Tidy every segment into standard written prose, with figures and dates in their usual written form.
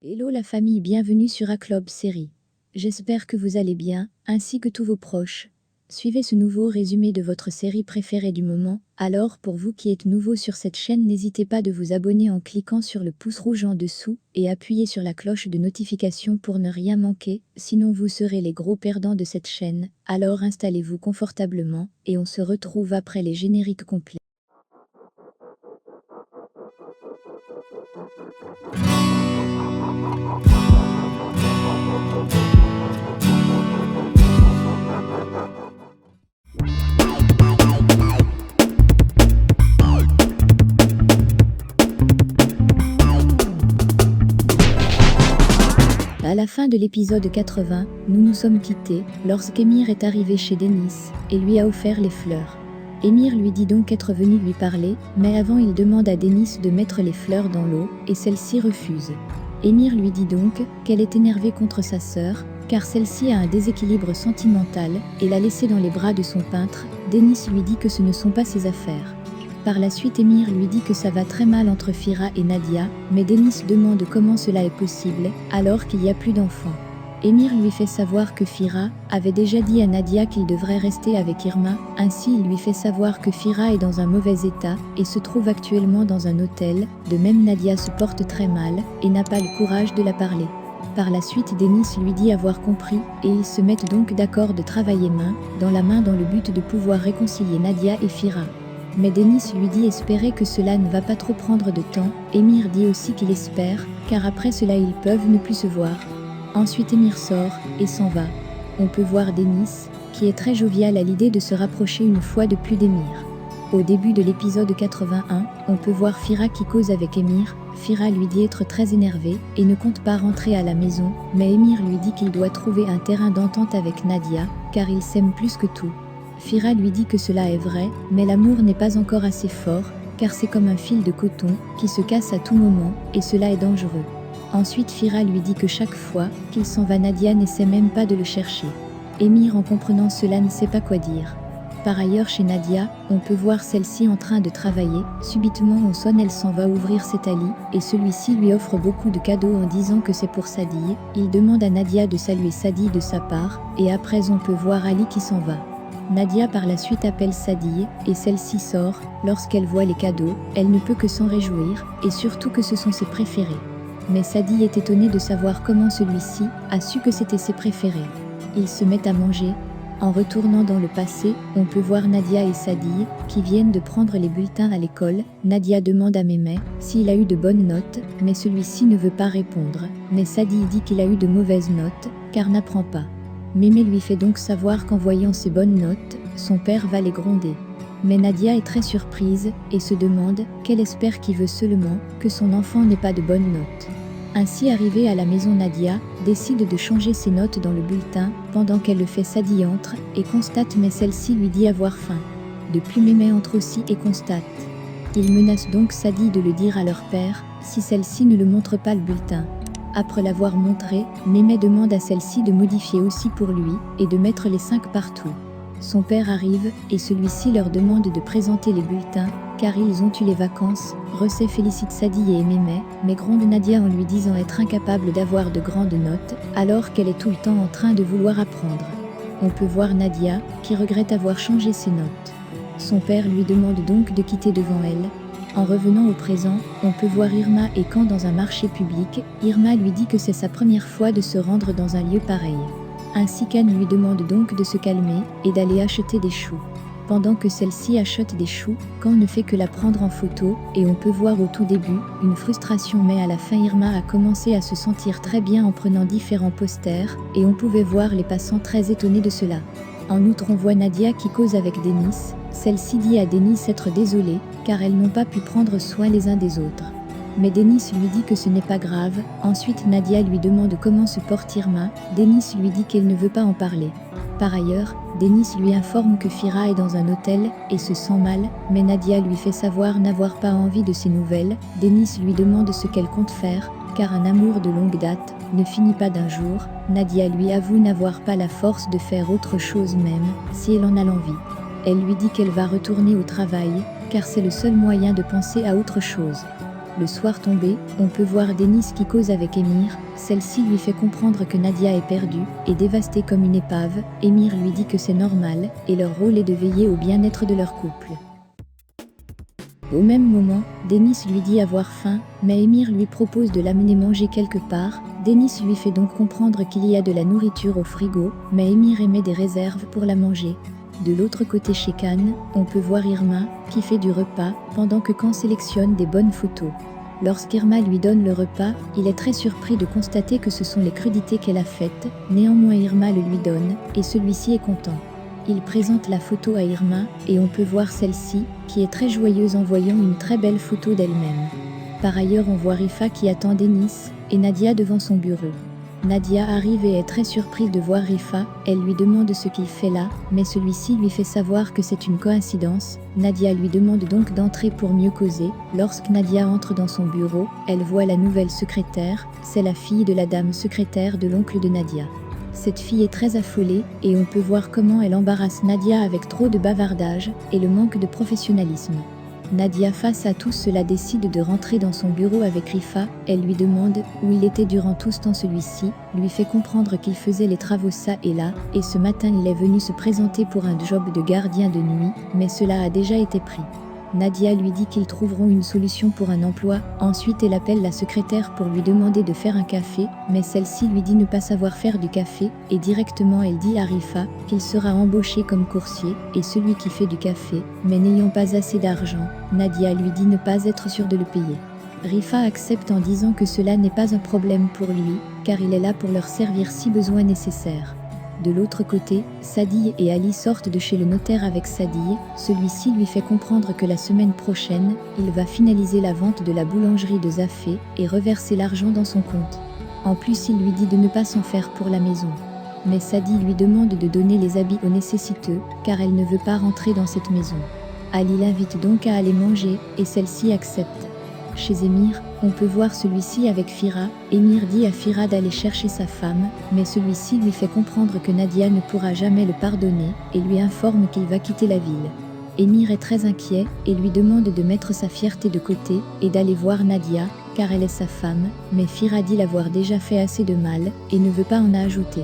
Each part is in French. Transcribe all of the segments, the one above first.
Hello la famille, bienvenue sur Aclob Série. J'espère que vous allez bien, ainsi que tous vos proches. Suivez ce nouveau résumé de votre série préférée du moment. Alors pour vous qui êtes nouveau sur cette chaîne, n'hésitez pas de vous abonner en cliquant sur le pouce rouge en dessous et appuyez sur la cloche de notification pour ne rien manquer, sinon vous serez les gros perdants de cette chaîne. Alors installez-vous confortablement et on se retrouve après les génériques complets. À la fin de l'épisode 80, nous nous sommes quittés lorsqu'Emir est arrivé chez Denis et lui a offert les fleurs. Emir lui dit donc être venu lui parler, mais avant il demande à Denis de mettre les fleurs dans l'eau et celle-ci refuse. Emir lui dit donc qu'elle est énervée contre sa sœur, car celle-ci a un déséquilibre sentimental et l'a laissée dans les bras de son peintre. Denis lui dit que ce ne sont pas ses affaires. Par la suite, Emir lui dit que ça va très mal entre Fira et Nadia, mais Denis demande comment cela est possible, alors qu'il n'y a plus d'enfants. Emir lui fait savoir que Fira avait déjà dit à Nadia qu'il devrait rester avec Irma, ainsi il lui fait savoir que Fira est dans un mauvais état et se trouve actuellement dans un hôtel. De même, Nadia se porte très mal et n'a pas le courage de la parler. Par la suite, Denis lui dit avoir compris et ils se mettent donc d'accord de travailler main dans le but de pouvoir réconcilier Nadia et Fira. Mais Denis lui dit espérer que cela ne va pas trop prendre de temps. Emir dit aussi qu'il espère, car après cela ils peuvent ne plus se voir. Ensuite Emir sort et s'en va. On peut voir Denis, qui est très jovial à l'idée de se rapprocher une fois de plus d'Emir. Au début de l'épisode 81, on peut voir Fira qui cause avec Emir. Fira lui dit être très énervée et ne compte pas rentrer à la maison, mais Emir lui dit qu'il doit trouver un terrain d'entente avec Nadia, car ils s'aiment plus que tout. Fira lui dit que cela est vrai, mais l'amour n'est pas encore assez fort, car c'est comme un fil de coton qui se casse à tout moment, et cela est dangereux. Ensuite Fira lui dit que chaque fois qu'il s'en va, Nadia n'essaie même pas de le chercher. Emir, en comprenant cela, ne sait pas quoi dire. Par ailleurs, chez Nadia, on peut voir celle-ci en train de travailler. Subitement on sonne, elle s'en va ouvrir cet Ali, et celui-ci lui offre beaucoup de cadeaux en disant que c'est pour Sadi. Il demande à Nadia de saluer Sadi de sa part, et après on peut voir Ali qui s'en va. Nadia par la suite appelle Sadi et celle-ci sort. Lorsqu'elle voit les cadeaux, elle ne peut que s'en réjouir, et surtout que ce sont ses préférés. Mais Sadi est étonnée de savoir comment celui-ci a su que c'était ses préférés. Ils se mettent à manger. En retournant dans le passé, on peut voir Nadia et Sadi qui viennent de prendre les bulletins à l'école. Nadia demande à Mémé s'il a eu de bonnes notes, mais celui-ci ne veut pas répondre. Mais Sadi dit qu'il a eu de mauvaises notes, car n'apprend pas. Mémé lui fait donc savoir qu'en voyant ses bonnes notes, son père va les gronder. Mais Nadia est très surprise et se demande qu'elle espère qu'il veut seulement que son enfant n'ait pas de bonnes notes. Ainsi arrivée à la maison, Nadia décide de changer ses notes dans le bulletin. Pendant qu'elle le fait, Sadi entre et constate, mais celle-ci lui dit avoir faim. Depuis, Mémé entre aussi et constate. Il menace donc Sadi de le dire à leur père si celle-ci ne le montre pas le bulletin. Après l'avoir montré, Mémé demande à celle-ci de modifier aussi pour lui et de mettre les 5 partout. Son père arrive et celui-ci leur demande de présenter les bulletins car ils ont eu les vacances. Recé félicite Sadi et Mémé, mais gronde Nadia en lui disant être incapable d'avoir de grandes notes alors qu'elle est tout le temps en train de vouloir apprendre. On peut voir Nadia qui regrette avoir changé ses notes. Son père lui demande donc de quitter devant elle. En revenant au présent, on peut voir Irma et quand dans un marché public, Irma lui dit que c'est sa première fois de se rendre dans un lieu pareil. Ainsi qu'Anne lui demande donc de se calmer et d'aller acheter des choux. Pendant que celle-ci achète des choux, Quand ne fait que la prendre en photo et on peut voir au tout début une frustration, mais à la fin Irma a commencé à se sentir très bien en prenant différents posters et on pouvait voir les passants très étonnés de cela. En outre, on voit Nadia qui cause avec Denis. Celle-ci dit à Denis être désolée, car elles n'ont pas pu prendre soin les uns des autres. Mais Denis lui dit que ce n'est pas grave. Ensuite, Nadia lui demande comment se porte Irma. Denis lui dit qu'elle ne veut pas en parler. Par ailleurs, Denis lui informe que Fira est dans un hôtel et se sent mal, mais Nadia lui fait savoir n'avoir pas envie de ses nouvelles. Denis lui demande ce qu'elle compte faire, car un amour de longue date ne finit pas d'un jour. Nadia lui avoue n'avoir pas la force de faire autre chose même si elle en a l'envie. Elle lui dit qu'elle va retourner au travail, car c'est le seul moyen de penser à autre chose. Le soir tombé, on peut voir Denis qui cause avec Émir, celle-ci lui fait comprendre que Nadia est perdue et dévastée comme une épave, Émir lui dit que c'est normal, et leur rôle est de veiller au bien-être de leur couple. Au même moment, Denis lui dit avoir faim, mais Émir lui propose de l'amener manger quelque part. Denis lui fait donc comprendre qu'il y a de la nourriture au frigo, mais Émir émet des réserves pour la manger. De l'autre côté chez Khan, on peut voir Irma, qui fait du repas, pendant que Khan sélectionne des bonnes photos. Lorsqu'Irma lui donne le repas, il est très surpris de constater que ce sont les crudités qu'elle a faites, néanmoins Irma le lui donne, et celui-ci est content. Il présente la photo à Irma, et on peut voir celle-ci, qui est très joyeuse en voyant une très belle photo d'elle-même. Par ailleurs on voit Rifa qui attend Denis, et Nadia devant son bureau. Nadia arrive et est très surprise de voir Rifa, elle lui demande ce qu'il fait là, mais celui-ci lui fait savoir que c'est une coïncidence. Nadia lui demande donc d'entrer pour mieux causer. Lorsque Nadia entre dans son bureau, elle voit la nouvelle secrétaire, c'est la fille de la dame secrétaire de l'oncle de Nadia. Cette fille est très affolée, et on peut voir comment elle embarrasse Nadia avec trop de bavardage, et le manque de professionnalisme. Nadia, face à tout cela, décide de rentrer dans son bureau avec Rifa, elle lui demande où il était durant tout ce temps. Celui-ci lui fait comprendre qu'il faisait les travaux ça et là, et ce matin il est venu se présenter pour un job de gardien de nuit, mais cela a déjà été pris. Nadia lui dit qu'ils trouveront une solution pour un emploi, ensuite elle appelle la secrétaire pour lui demander de faire un café, mais celle-ci lui dit ne pas savoir faire du café, et directement elle dit à Rifa qu'il sera embauché comme coursier, et celui qui fait du café, mais n'ayant pas assez d'argent, Nadia lui dit ne pas être sûre de le payer. Rifa accepte en disant que cela n'est pas un problème pour lui, car il est là pour leur servir si besoin nécessaire. De l'autre côté, Sadie et Ali sortent de chez le notaire avec Sadie, celui-ci lui fait comprendre que la semaine prochaine, il va finaliser la vente de la boulangerie de Zafé et reverser l'argent dans son compte. En plus il lui dit de ne pas s'en faire pour la maison. Mais Sadie lui demande de donner les habits aux nécessiteux, car elle ne veut pas rentrer dans cette maison. Ali l'invite donc à aller manger, et celle-ci accepte. Chez Émir, on peut voir celui-ci avec Fira. Émir dit à Fira d'aller chercher sa femme, mais celui-ci lui fait comprendre que Nadia ne pourra jamais le pardonner, et lui informe qu'il va quitter la ville. Émir est très inquiet, et lui demande de mettre sa fierté de côté, et d'aller voir Nadia, car elle est sa femme, mais Fira dit l'avoir déjà fait assez de mal, et ne veut pas en ajouter.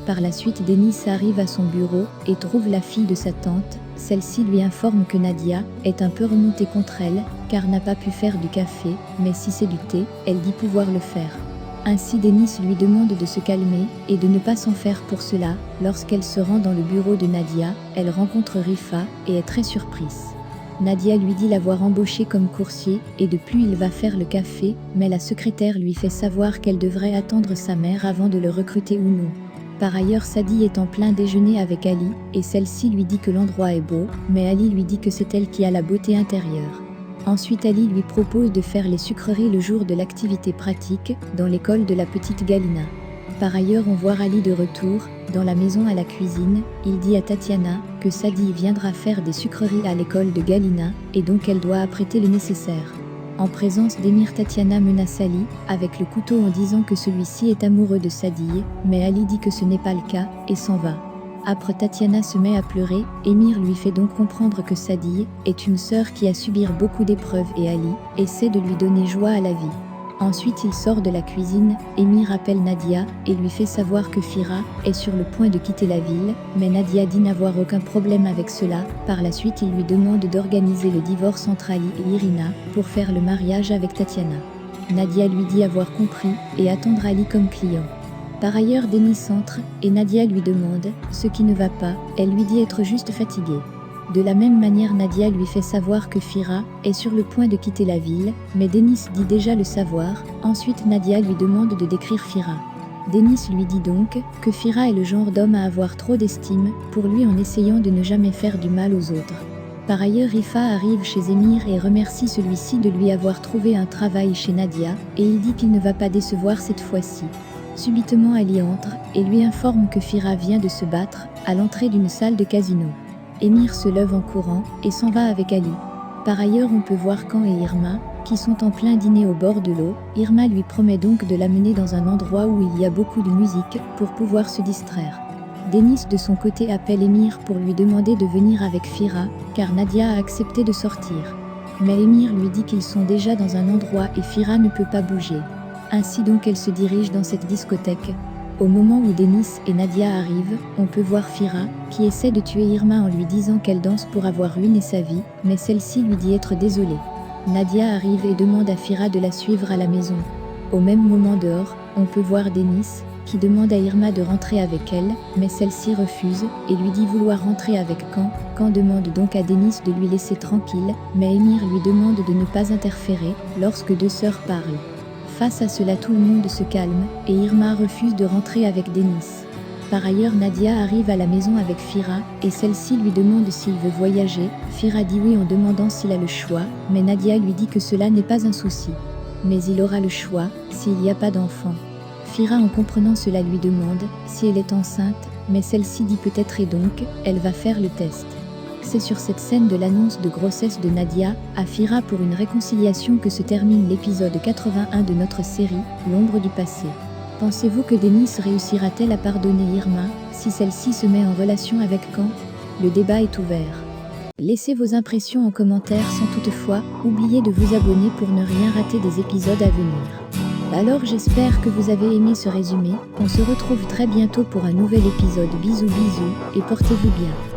Par la suite Denis arrive à son bureau, et trouve la fille de sa tante. Celle-ci lui informe que Nadia est un peu remontée contre elle, car n'a pas pu faire du café, mais si c'est du thé, elle dit pouvoir le faire. Ainsi Denis lui demande de se calmer, et de ne pas s'en faire pour cela. Lorsqu'elle se rend dans le bureau de Nadia, elle rencontre Rifa, et est très surprise. Nadia lui dit l'avoir embauché comme coursier, et depuis il va faire le café, mais la secrétaire lui fait savoir qu'elle devrait attendre sa mère avant de le recruter ou non. Par ailleurs Sadie est en plein déjeuner avec Ali, et celle-ci lui dit que l'endroit est beau, mais Ali lui dit que c'est elle qui a la beauté intérieure. Ensuite Ali lui propose de faire les sucreries le jour de l'activité pratique, dans l'école de la petite Galina. Par ailleurs on voit Ali de retour, dans la maison à la cuisine, il dit à Tatiana que Sadie viendra faire des sucreries à l'école de Galina, et donc elle doit apprêter le nécessaire. En présence d'Émir, Tatiana menace Ali avec le couteau en disant que celui-ci est amoureux de Sadie, mais Ali dit que ce n'est pas le cas, et s'en va. Après Tatiana se met à pleurer, Émir lui fait donc comprendre que Sadie est une sœur qui a subi beaucoup d'épreuves et Ali essaie de lui donner joie à la vie. Ensuite il sort de la cuisine, Émir appelle Nadia et lui fait savoir que Fira est sur le point de quitter la ville, mais Nadia dit n'avoir aucun problème avec cela. Par la suite il lui demande d'organiser le divorce entre Ali et Irina pour faire le mariage avec Tatiana. Nadia lui dit avoir compris et attendre Ali comme client. Par ailleurs Denis entre et Nadia lui demande ce qui ne va pas, elle lui dit être juste fatiguée. De la même manière Nadia lui fait savoir que Fira est sur le point de quitter la ville, mais Denis dit déjà le savoir. Ensuite Nadia lui demande de décrire Fira. Denis lui dit donc que Fira est le genre d'homme à avoir trop d'estime pour lui en essayant de ne jamais faire du mal aux autres. Par ailleurs Rifa arrive chez Émir et remercie celui-ci de lui avoir trouvé un travail chez Nadia, et il dit qu'il ne va pas décevoir cette fois-ci. Subitement Ali entre et lui informe que Fira vient de se battre à l'entrée d'une salle de casino. Émir se lève en courant et s'en va avec Ali. Par ailleurs on peut voir Khan et Irma, qui sont en plein dîner au bord de l'eau. Irma lui promet donc de l'amener dans un endroit où il y a beaucoup de musique, pour pouvoir se distraire. Denis de son côté appelle Émir pour lui demander de venir avec Fira, car Nadia a accepté de sortir. mais Émir lui dit qu'ils sont déjà dans un endroit et Fira ne peut pas bouger. Ainsi donc elle se dirige dans cette discothèque. Au moment où Denis et Nadia arrivent, on peut voir Fira, qui essaie de tuer Irma en lui disant qu'elle danse pour avoir ruiné sa vie, mais celle-ci lui dit être désolée. Nadia arrive et demande à Fira de la suivre à la maison. Au même moment dehors, on peut voir Denis, qui demande à Irma de rentrer avec elle, mais celle-ci refuse, et lui dit vouloir rentrer avec Can. Can demande donc à Denis de lui laisser tranquille, mais Émir lui demande de ne pas interférer, lorsque deux sœurs parlent. Face à cela tout le monde se calme, et Irma refuse de rentrer avec Denis. Par ailleurs Nadia arrive à la maison avec Fira, et celle-ci lui demande s'il veut voyager. Fira dit oui en demandant s'il a le choix, mais Nadia lui dit que cela n'est pas un souci. Mais il aura le choix, s'il n'y a pas d'enfant. Fira en comprenant cela lui demande si elle est enceinte, mais celle-ci dit peut-être et donc, elle va faire le test. C'est sur cette scène de l'annonce de grossesse de Nadia à Fira pour une réconciliation que se termine l'épisode 81 de notre série, L'ombre du passé. Pensez-vous que Denis réussira-t-elle à pardonner Irma, si celle-ci se met en relation avec Can? Le débat est ouvert. Laissez vos impressions en commentaire sans toutefois oublier de vous abonner pour ne rien rater des épisodes à venir. Alors j'espère que vous avez aimé ce résumé, on se retrouve très bientôt pour un nouvel épisode. Bisous bisous, et portez-vous bien.